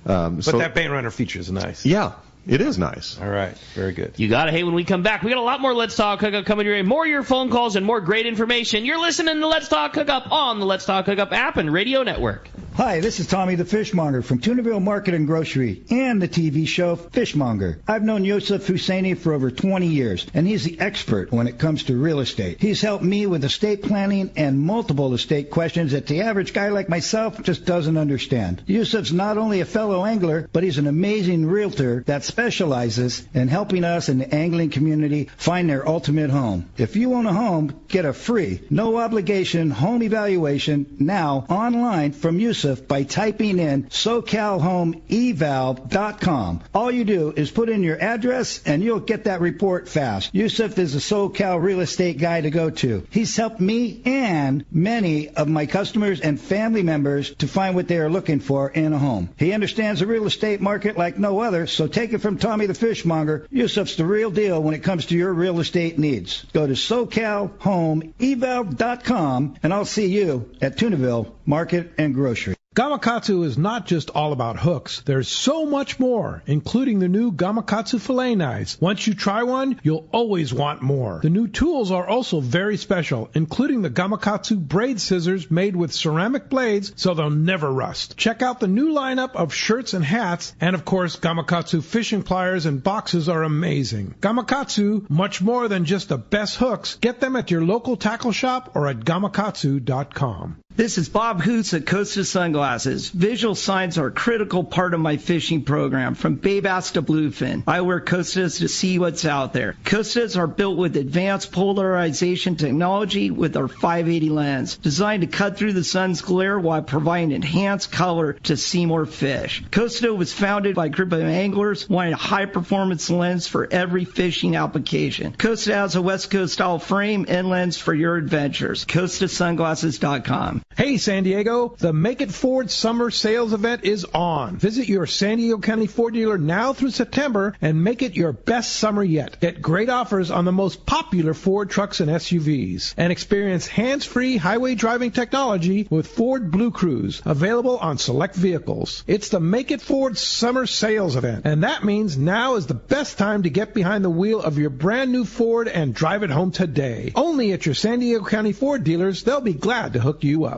that bait runner feature is nice. Yeah. It is nice. All right. Very good. You got it. Hey, when we come back, we got a lot more Let's Talk Hookup coming your way. More of your phone calls and more great information. You're listening to Let's Talk Hookup on the Let's Talk Hookup app and radio network. Hi, this is Tommy the Fishmonger from Tunaville Market and Grocery and the TV show Fishmonger. I've known Yusuf Husseini for over 20 years, and he's the expert when it comes to real estate. He's helped me with estate planning and multiple estate questions that the average guy like myself just doesn't understand. Yusuf's not only a fellow angler, but he's an amazing realtor that specializes in helping us in the angling community find their ultimate home. If you own a home, get a free, no obligation home evaluation now online from Yusuf by typing in SoCalHomeEval.com. All you do is put in your address and you'll get that report fast. Yusuf is a SoCal real estate guy to go to. He's helped me and many of my customers and family members to find what they are looking for in a home. He understands the real estate market like no other, so take it from Tommy the Fishmonger. Yusuf's the real deal when it comes to your real estate needs. Go to SoCalHomeEval.com and I'll see you at Tunaville Market and Grocery. Gamakatsu is not just all about hooks. There's so much more, including the new Gamakatsu fillet knives. Once you try one, you'll always want more. The new tools are also very special, including the Gamakatsu braid scissors made with ceramic blades so they'll never rust. Check out the new lineup of shirts and hats, and of course, Gamakatsu fishing pliers and boxes are amazing. Gamakatsu, much more than just the best hooks. Get them at your local tackle shop or at gamakatsu.com. This is Bob Hoots at Costa Sunglasses. Visual signs are a critical part of my fishing program, from bay bass to bluefin. I wear Costas to see what's out there. Costas are built with advanced polarization technology with our 580 lens, designed to cut through the sun's glare while providing enhanced color to see more fish. Costa was founded by a group of anglers wanting a high-performance lens for every fishing application. Costa has a West Coast style frame and lens for your adventures. CostaSunglasses.com. Hey, San Diego, the Make It Ford Summer Sales Event is on. Visit your San Diego County Ford dealer now through September and make it your best summer yet. Get great offers on the most popular Ford trucks and SUVs. And experience hands-free highway driving technology with Ford Blue Cruise, available on select vehicles. It's the Make It Ford Summer Sales Event, and that means now is the best time to get behind the wheel of your brand new Ford and drive it home today. Only at your San Diego County Ford dealers. They'll be glad to hook you up.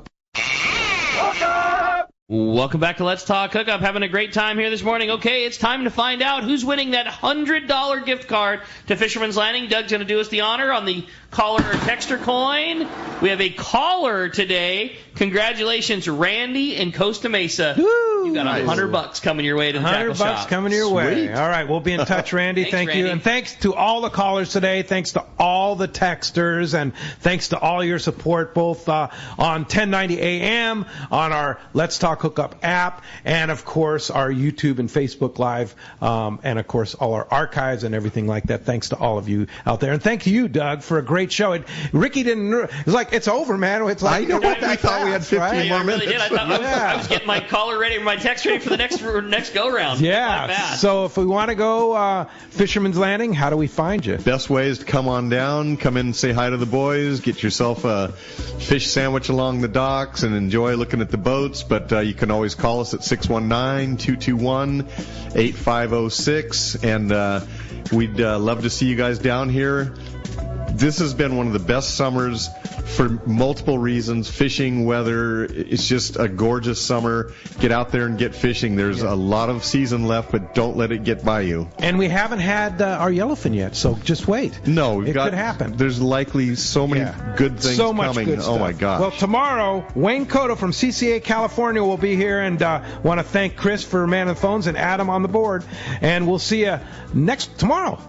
Welcome back to Let's Talk Hookup. Having a great time here this morning. Okay, it's time to find out who's winning that $100 gift card to Fisherman's Landing. Doug's going to do us the honor on the caller or texter coin. We have a caller today. Congratulations, Randy in Costa Mesa. Woo! You got $100 coming your way to the tackle shop. $100 coming your way. All right, we'll be in touch, Randy. Thank you. And thanks to all the callers today. Thanks to all the texters. And thanks to all your support, both on 1090 AM, on our Let's Talk Hookup app, and, of course, our YouTube and Facebook Live, and, of course, all our archives and everything like that. Thanks to all of you out there. And thank you, Doug, for a great show. Ricky didn't... It was like, it's over, man. It's like, I know. We thought we had 15 more minutes. I really did. I was getting my caller ready, my text ready for the next go-round. Yeah. So if we want to go Fisherman's Landing, how do we find you? Best way is to come on down, come in and say hi to the boys, get yourself a fish sandwich along the docks, and enjoy looking at the boats. But you can always call us at 619-221-8506, and we'd love to see you guys down here. This has been one of the best summers for multiple reasons. Fishing, weather, it's just a gorgeous summer. Get out there and get fishing. There's a lot of season left, but don't let it get by you. And we haven't had our yellowfin yet, so just wait. No, it could happen. There's likely so many good things so much coming. Good stuff. Oh my gosh. Well, tomorrow, Wayne Cotto from CCA California will be here, and want to thank Chris for manning the phones and Adam on the board. And we'll see you tomorrow.